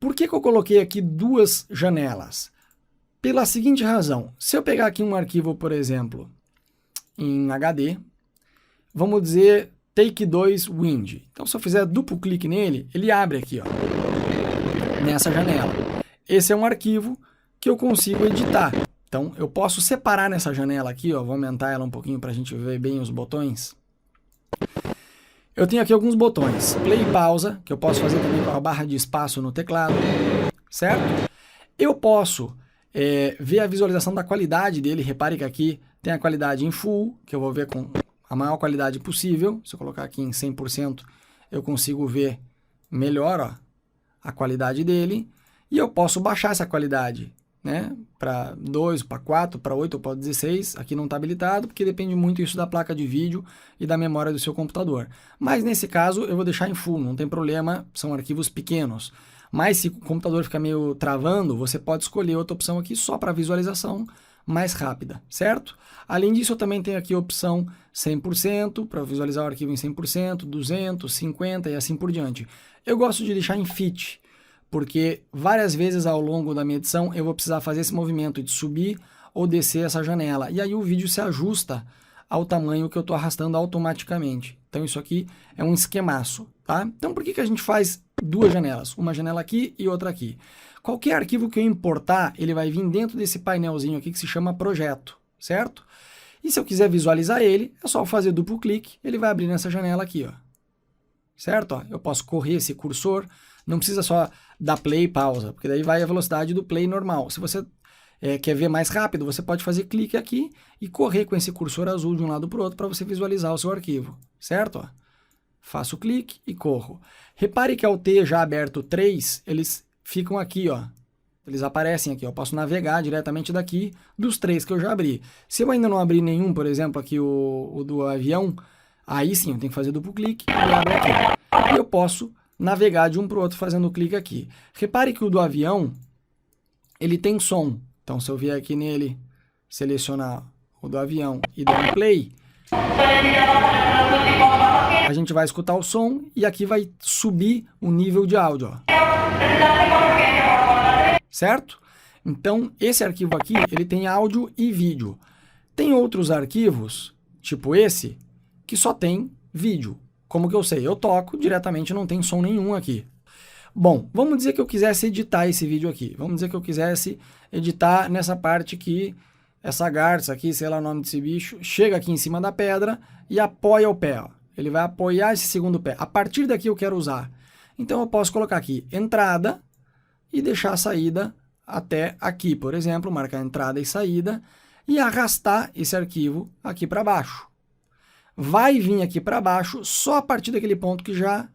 Por que eu coloquei aqui duas janelas? Pela seguinte razão, se eu pegar aqui um arquivo, por exemplo, em HD, vamos dizer Take2 Wind. Então, se eu fizer duplo clique nele, ele abre aqui, ó, nessa janela. Esse é um arquivo que eu consigo editar. Então, eu posso separar nessa janela aqui, ó, vou aumentar ela um pouquinho para a gente ver bem os botões. Eu tenho aqui alguns botões, play e pausa, que eu posso fazer também com a barra de espaço no teclado, certo? Eu posso ver a visualização da qualidade dele, repare que aqui tem a qualidade em full, que eu vou ver com a maior qualidade possível. Se eu colocar aqui em 100%, eu consigo ver melhor, ó, a qualidade dele, e eu posso baixar essa qualidade, né, para 2, para 4, para 8 ou para 16, aqui não está habilitado, porque depende muito isso da placa de vídeo e da memória do seu computador. Mas nesse caso eu vou deixar em full, não tem problema, são arquivos pequenos. Mas se o computador ficar meio travando, você pode escolher outra opção aqui só para visualização mais rápida, certo? Além disso, eu também tenho aqui a opção 100%, para visualizar o arquivo em 100%, 200, 50 e assim por diante. Eu gosto de deixar em fit, porque várias vezes ao longo da minha edição eu vou precisar fazer esse movimento de subir ou descer essa janela. E aí o vídeo se ajusta ao tamanho que eu estou arrastando automaticamente. Então isso aqui é um esquemaço, tá? Então por que a gente faz duas janelas? Uma janela aqui e outra aqui. Qualquer arquivo que eu importar, ele vai vir dentro desse painelzinho aqui que se chama projeto, certo? E se eu quiser visualizar ele, é só fazer duplo clique, ele vai abrir nessa janela aqui, ó. Certo? Ó, eu posso correr esse cursor, não precisa só dar play e pausa, porque daí vai a velocidade do play normal. Se você quer ver mais rápido, você pode fazer clique aqui e correr com esse cursor azul de um lado para o outro para você visualizar o seu arquivo, certo? Ó, faço clique e corro. Repare que ao ter já aberto 3, eles ficam aqui, ó. Eles aparecem aqui, ó. Eu posso navegar diretamente daqui dos 3 que eu já abri. Se eu ainda não abri nenhum, por exemplo, aqui o do avião, aí sim, eu tenho que fazer duplo clique e abre aqui. E eu posso navegar de um para o outro fazendo clique aqui. Repare que o do avião, ele tem som. Então, se eu vier aqui nele, selecionar o do avião e dar um play, a gente vai escutar o som e aqui vai subir o nível de áudio, ó. Certo? Então, esse arquivo aqui, ele tem áudio e vídeo. Tem outros arquivos, tipo esse, que só tem vídeo. Como que eu sei? Eu toco diretamente, não tem som nenhum aqui. Bom, vamos dizer que eu quisesse editar esse vídeo aqui. Vamos dizer que eu quisesse editar nessa parte que essa garça aqui, sei lá o nome desse bicho, chega aqui em cima da pedra e apoia o pé, ó. Ele vai apoiar esse segundo pé. A partir daqui eu quero usar. Então eu posso colocar aqui entrada e deixar a saída até aqui, por exemplo, marcar entrada e saída e arrastar esse arquivo aqui para baixo. Vai vir aqui para baixo só a partir daquele ponto que já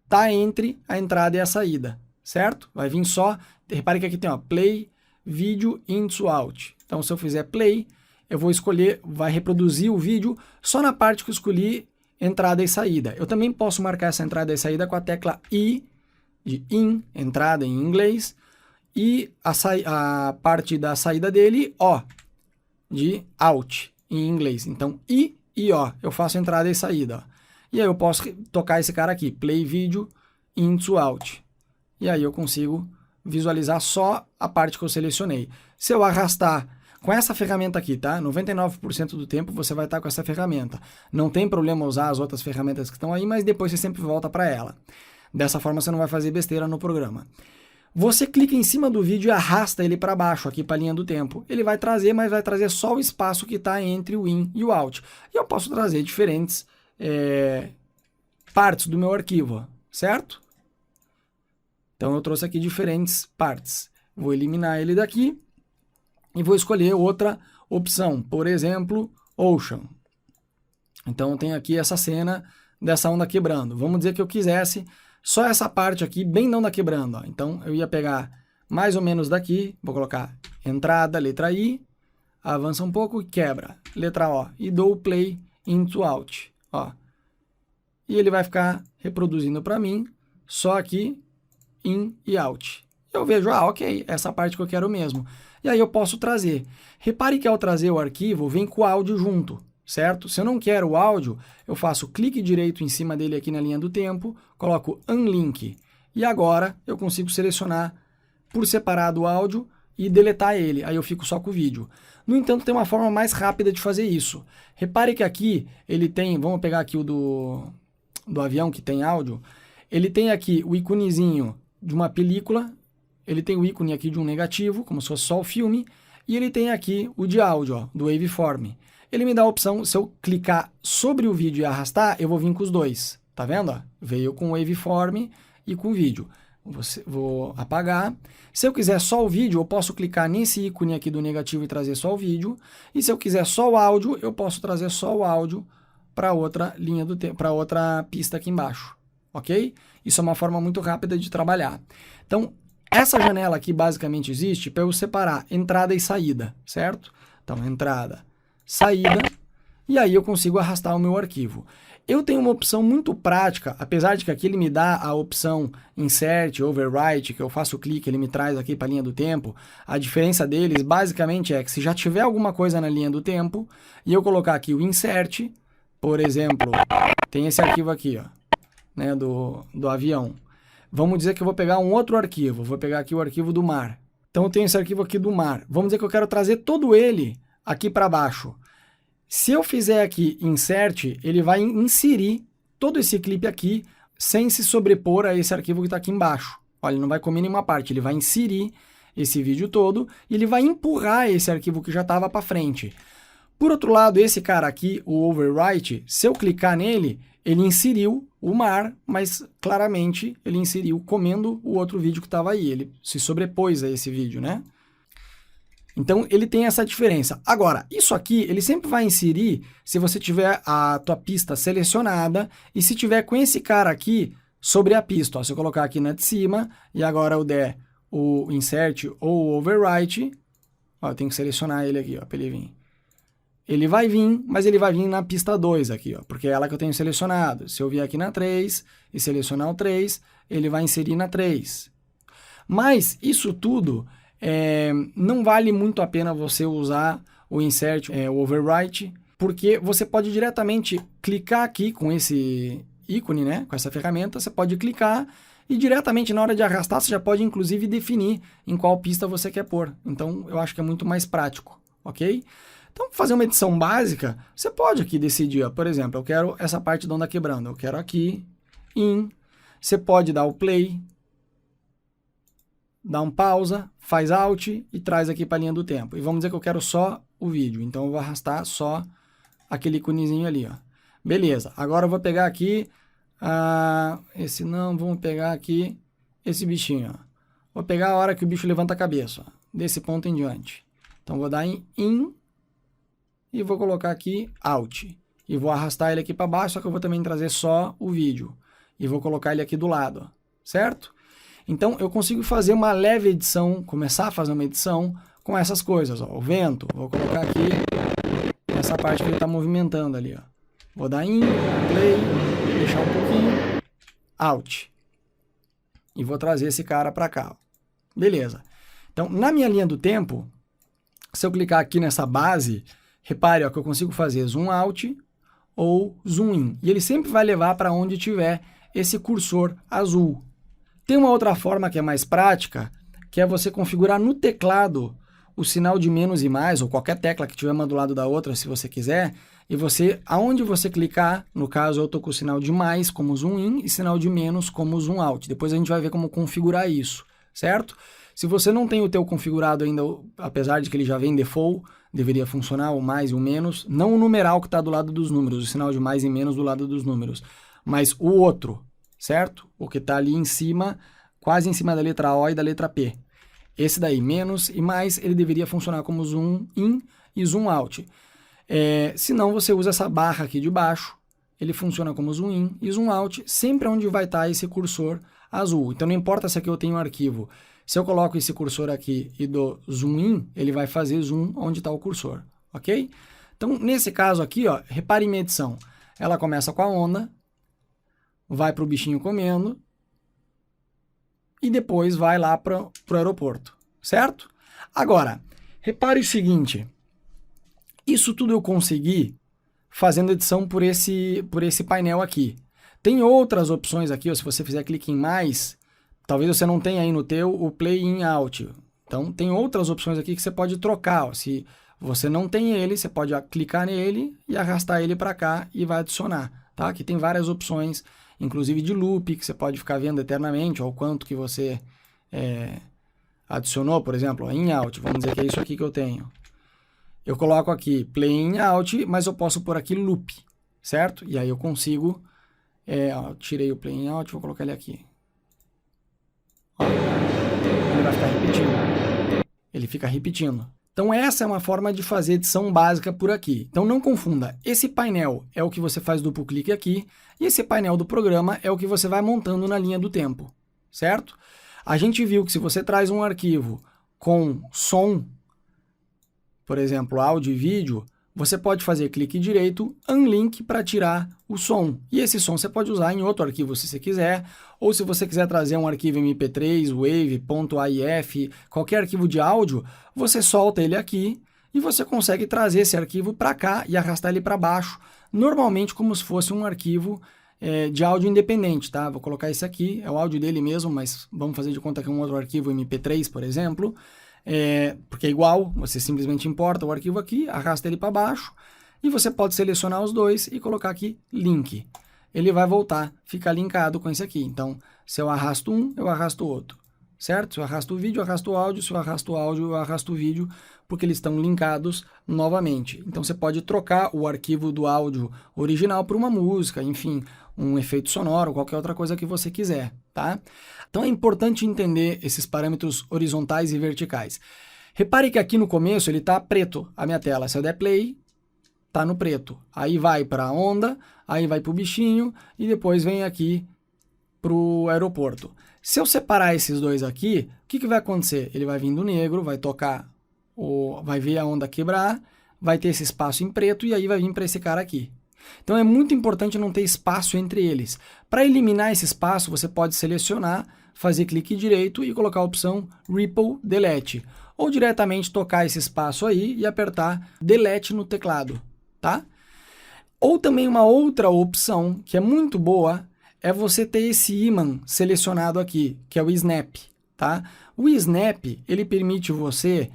está entre a entrada e a saída, certo? Vai vir só, repare que aqui tem, ó, play, vídeo, into, out. Então, se eu fizer play, eu vou escolher, vai reproduzir o vídeo só na parte que eu escolhi entrada e saída. Eu também posso marcar essa entrada e saída com a tecla I, de in, entrada em inglês, e a parte da saída dele, O, de out, em inglês. Então, I e O, eu faço entrada e saída, ó. E aí eu posso tocar esse cara aqui, play vídeo, into, out. E aí eu consigo visualizar só a parte que eu selecionei. Se eu arrastar com essa ferramenta aqui, tá? 99% do tempo você vai estar com essa ferramenta. Não tem problema usar as outras ferramentas que estão aí, mas depois você sempre volta para ela. Dessa forma você não vai fazer besteira no programa. Você clica em cima do vídeo e arrasta ele para baixo, aqui para a linha do tempo. Ele vai trazer, mas vai trazer só o espaço que está entre o in e o out. E eu posso trazer diferentes partes do meu arquivo, certo? Então eu trouxe aqui diferentes partes. Vou eliminar ele daqui e vou escolher outra opção, por exemplo, Ocean. Então eu tenho aqui essa cena dessa onda quebrando. Vamos dizer que eu quisesse só essa parte aqui, bem na onda quebrando, ó. Então eu ia pegar mais ou menos daqui, vou colocar entrada, letra I, avança um pouco e quebra, letra O, e dou o play into out, ó. E ele vai ficar reproduzindo para mim só aqui in e out. Eu vejo, ok, essa parte que eu quero mesmo. E aí eu posso trazer. Repare que ao trazer o arquivo, vem com o áudio junto, certo? Se eu não quero o áudio, eu faço clique direito em cima dele aqui na linha do tempo, coloco Unlink. e agora eu consigo selecionar por separado o áudio e deletar ele, aí eu fico só com o vídeo. No entanto, tem uma forma mais rápida de fazer isso. Repare que aqui ele tem, vamos pegar aqui o do avião que tem áudio, ele tem aqui o íconezinho de uma película, ele tem o ícone aqui de um negativo, como se fosse só o filme, e ele tem aqui o de áudio, ó, do Waveform. Ele me dá a opção, se eu clicar sobre o vídeo e arrastar, eu vou vir com os dois. Tá vendo? Ó? Veio com o Waveform e com o vídeo. Vou apagar. Se eu quiser só o vídeo, eu posso clicar nesse ícone aqui do negativo e trazer só o vídeo. E se eu quiser só o áudio, eu posso trazer só o áudio para outra linha do tempo, para outra pista aqui embaixo. Ok? Isso é uma forma muito rápida de trabalhar. Então, essa janela aqui basicamente existe para eu separar entrada e saída, certo? Então, entrada, saída, e aí eu consigo arrastar o meu arquivo. Eu tenho uma opção muito prática, apesar de que aqui ele me dá a opção Insert, Overwrite, que eu faço o clique, ele me traz aqui para a linha do tempo. A diferença deles basicamente é que se já tiver alguma coisa na linha do tempo, e eu colocar aqui o Insert, por exemplo, tem esse arquivo aqui, ó, né, do avião. Vamos dizer que eu vou pegar um outro arquivo, vou pegar aqui o arquivo do mar. Então eu tenho esse arquivo aqui do mar. Vamos dizer que eu quero trazer todo ele aqui para baixo. Se eu fizer aqui Insert, ele vai inserir todo esse clipe aqui sem se sobrepor a esse arquivo que está aqui embaixo. Olha, ele não vai comer nenhuma parte, ele vai inserir esse vídeo todo e ele vai empurrar esse arquivo que já estava para frente. Por outro lado, esse cara aqui, o Overwrite, se eu clicar nele, ele inseriu o mar, mas claramente ele inseriu comendo o outro vídeo que estava aí. Ele se sobrepôs a esse vídeo, né? Então, ele tem essa diferença. Agora, isso aqui, ele sempre vai inserir se você tiver a tua pista selecionada e se tiver com esse cara aqui sobre a pista. Ó, se eu colocar aqui na de cima e agora eu der o Insert ou o Overwrite, ó, eu tenho que selecionar ele aqui, ó, para ele vir. Ele vai vir, mas ele vai vir na pista 2 aqui, ó, porque é ela que eu tenho selecionado. Se eu vier aqui na 3 e selecionar o 3, ele vai inserir na 3. Mas isso tudo não vale muito a pena você usar o Insert, o Overwrite, porque você pode diretamente clicar aqui com esse ícone, né, com essa ferramenta, você pode clicar e diretamente na hora de arrastar você já pode inclusive definir em qual pista você quer pôr. Então eu acho que é muito mais prático, ok? Então, fazer uma edição básica, você pode aqui decidir, ó, por exemplo, eu quero essa parte da onda quebrando, eu quero aqui, você pode dar o play, dá um pausa, faz alt e traz aqui para a linha do tempo. E vamos dizer que eu quero só o vídeo, então eu vou arrastar só aquele iconezinho ali, ó. Beleza, agora eu vou pegar aqui, esse não, vamos pegar aqui esse bichinho, ó. Vou pegar a hora que o bicho levanta a cabeça, ó, desse ponto em diante. Então vou dar em e vou colocar aqui Alt. E vou arrastar ele aqui para baixo, só que eu vou também trazer só o vídeo. E vou colocar ele aqui do lado, ó, certo? Então, eu consigo fazer uma leve edição, começar a fazer uma edição com essas coisas, ó. O vento, vou colocar aqui essa parte que ele está movimentando ali, ó. Vou dar in, play, deixar um pouquinho, Alt. E vou trazer esse cara para cá, ó. Beleza. Então, na minha linha do tempo, se eu clicar aqui nessa base, repare, ó, que eu consigo fazer zoom out ou zoom in. E ele sempre vai levar para onde tiver esse cursor azul. Tem uma outra forma que é mais prática, que é você configurar no teclado o sinal de menos e mais, ou qualquer tecla que tiver uma do lado da outra, se você quiser, e você, aonde você clicar, no caso eu estou com o sinal de mais como zoom in e sinal de menos como zoom out. Depois a gente vai ver como configurar isso, certo? Se você não tem o teu configurado ainda, apesar de que ele já vem default, deveria funcionar o mais e o menos, não o numeral que está do lado dos números, o sinal de mais e menos do lado dos números, mas o outro, certo? O que está ali em cima, quase em cima da letra O e da letra P. Esse daí, menos e mais, ele deveria funcionar como zoom in e zoom out. Se não, você usa essa barra aqui de baixo, ele funciona como zoom in e zoom out, sempre onde vai estar esse cursor azul. Então não importa se aqui eu tenho um arquivo, se eu coloco esse cursor aqui e dou zoom in, ele vai fazer zoom onde está o cursor, ok? Então, nesse caso aqui, ó, repare em minha edição. Ela começa com a onda, vai para o bichinho comendo e depois vai lá para o aeroporto, certo? Agora, repare o seguinte, isso tudo eu consegui fazendo edição por esse painel aqui. Tem outras opções aqui, ó, se você fizer clique em mais, talvez você não tenha aí no teu o play in out. Então, tem outras opções aqui que você pode trocar. Ó. Se você não tem ele, você pode clicar nele e arrastar ele para cá e vai adicionar. Tá? Aqui tem várias opções, inclusive de loop, que você pode ficar vendo eternamente, ou quanto que você adicionou, por exemplo, ó, in out. Vamos dizer que é isso aqui que eu tenho. Eu coloco aqui play in out, mas eu posso pôr aqui loop, certo? E aí eu consigo... ó, tirei o play in out, vou colocar ele aqui. Ó, ele vai ficar repetindo. Ele fica repetindo. Então essa é uma forma de fazer edição básica por aqui. Então não confunda, esse painel é o que você faz duplo clique aqui, e esse painel do programa é o que você vai montando na linha do tempo, certo? A gente viu que se você traz um arquivo com som, por exemplo, áudio e vídeo, você pode fazer clique direito, unlink para tirar o som. E esse som você pode usar em outro arquivo se você quiser, ou se você quiser trazer um arquivo MP3, Wave, .aif, qualquer arquivo de áudio, você solta ele aqui e você consegue trazer esse arquivo para cá e arrastar ele para baixo, normalmente como se fosse um arquivo de áudio independente, tá? Vou colocar esse aqui, é o áudio dele mesmo, mas vamos fazer de conta que é um outro arquivo MP3, por exemplo, porque é igual, você simplesmente importa o arquivo aqui, arrasta ele para baixo, e você pode selecionar os dois e colocar aqui link. Ele vai voltar, fica linkado com esse aqui. Então, se eu arrasto um, eu arrasto o outro, certo? Se eu arrasto o vídeo, eu arrasto o áudio, se eu arrasto o áudio, eu arrasto o vídeo, porque eles estão linkados novamente. Então, você pode trocar o arquivo do áudio original por uma música, enfim, um efeito sonoro, qualquer outra coisa que você quiser, tá? Então, é importante entender esses parâmetros horizontais e verticais. Repare que aqui no começo ele está preto, a minha tela. Se eu der play, tá no preto. Aí vai para a onda, aí vai para o bichinho e depois vem aqui para o aeroporto. Se eu separar esses dois aqui, o que vai acontecer? Ele vai vir do negro, vai tocar, vai ver a onda quebrar, vai ter esse espaço em preto e aí vai vir para esse cara aqui. Então é muito importante não ter espaço entre eles. Para eliminar esse espaço, você pode selecionar, fazer clique direito e colocar a opção Ripple Delete. Ou diretamente tocar esse espaço aí e apertar Delete no teclado, tá? Ou também uma outra opção, que é muito boa, é você ter esse ímã selecionado aqui, que é o Snap, tá? O Snap, ele permite você,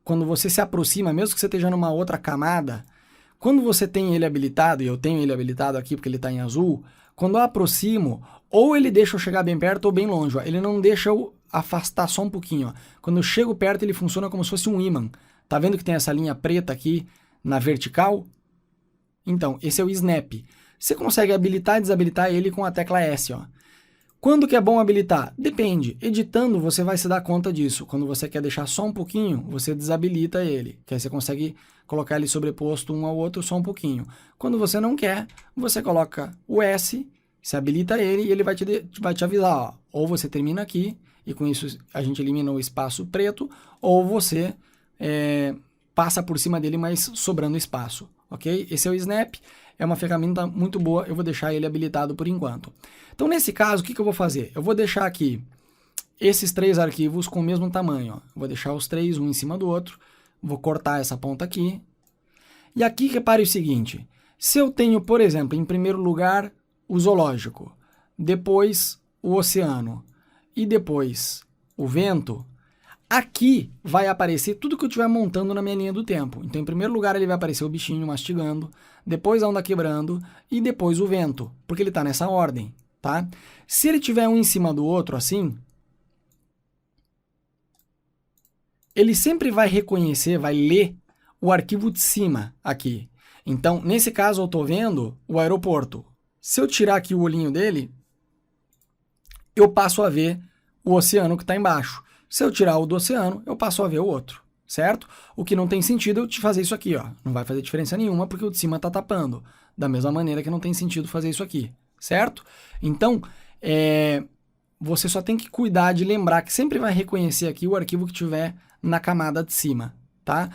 quando você se aproxima, mesmo que você esteja numa outra camada, quando você tem ele habilitado, e eu tenho ele habilitado aqui porque ele está em azul, quando eu aproximo, ou ele deixa eu chegar bem perto ou bem longe, ó, ele não deixa eu afastar só um pouquinho. Ó. Quando eu chego perto, ele funciona como se fosse um ímã. Tá vendo que tem essa linha preta aqui na vertical? Então, esse é o Snap. Você consegue habilitar e desabilitar ele com a tecla S. Ó. Quando que é bom habilitar? Depende. Editando, você vai se dar conta disso. Quando você quer deixar só um pouquinho, você desabilita ele. Que aí você consegue colocar ele sobreposto um ao outro só um pouquinho. Quando você não quer, você coloca o S, se habilita ele e ele vai te avisar. Ó. Ou você termina aqui, e com isso a gente elimina o espaço preto, ou você passa por cima dele, mas sobrando espaço. Ok? Esse é o Snap. É uma ferramenta muito boa, eu vou deixar ele habilitado por enquanto. Então, nesse caso, o que eu vou fazer? Eu vou deixar aqui esses três arquivos com o mesmo tamanho. Ó. Vou deixar os três, um em cima do outro. Vou cortar essa ponta aqui. E aqui, repare o seguinte. Se eu tenho, por exemplo, em primeiro lugar, o zoológico, depois o oceano e depois o vento, aqui vai aparecer tudo que eu estiver montando na minha linha do tempo. Então, em primeiro lugar, ele vai aparecer o bichinho mastigando, depois a onda quebrando e depois o vento, porque ele está nessa ordem, tá? Se ele tiver um em cima do outro assim, ele sempre vai reconhecer, vai ler o arquivo de cima aqui. Então, nesse caso, eu estou vendo o aeroporto. Se eu tirar aqui o olhinho dele, eu passo a ver o oceano que está embaixo. Se eu tirar o do oceano, eu passo a ver o outro, certo? O que não tem sentido é eu te fazer isso aqui, ó. Não vai fazer diferença nenhuma porque o de cima está tapando. Da mesma maneira que não tem sentido fazer isso aqui, certo? Então, você só tem que cuidar de lembrar que sempre vai reconhecer aqui o arquivo que tiver na camada de cima, tá?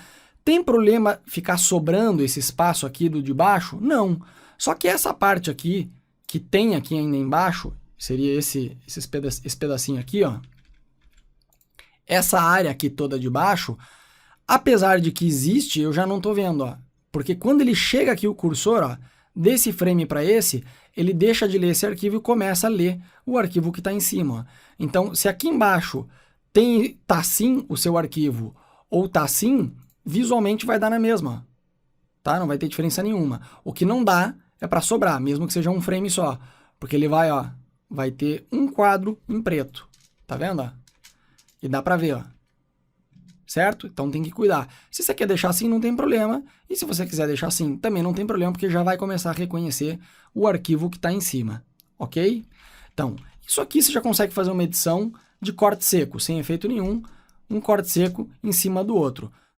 Tem problema ficar sobrando esse espaço aqui do de baixo? Não. Só que essa parte aqui, que tem aqui ainda embaixo, seria esse pedacinho aqui, ó. Essa área aqui toda de baixo, apesar de que existe, eu já não estou vendo, ó. Porque quando ele chega aqui o cursor, ó, Desse frame para esse, ele deixa de ler esse arquivo e começa a ler o arquivo que está em cima. Então, se aqui embaixo tá assim o seu arquivo ou tá assim, visualmente vai dar na mesma. Tá? Não vai ter diferença nenhuma. O que não dá é para sobrar, mesmo que seja um frame só. Porque ele vai ter um quadro em preto. Tá vendo? Ó? E dá para ver, ó. Certo? Então tem que cuidar. Se você quer deixar assim, não tem problema. E se você quiser deixar assim, também não tem problema, porque já vai começar a reconhecer o arquivo que está em cima. Ok? Então, isso aqui você já consegue fazer uma edição de corte seco, sem efeito nenhum, um corte seco em cima do outro.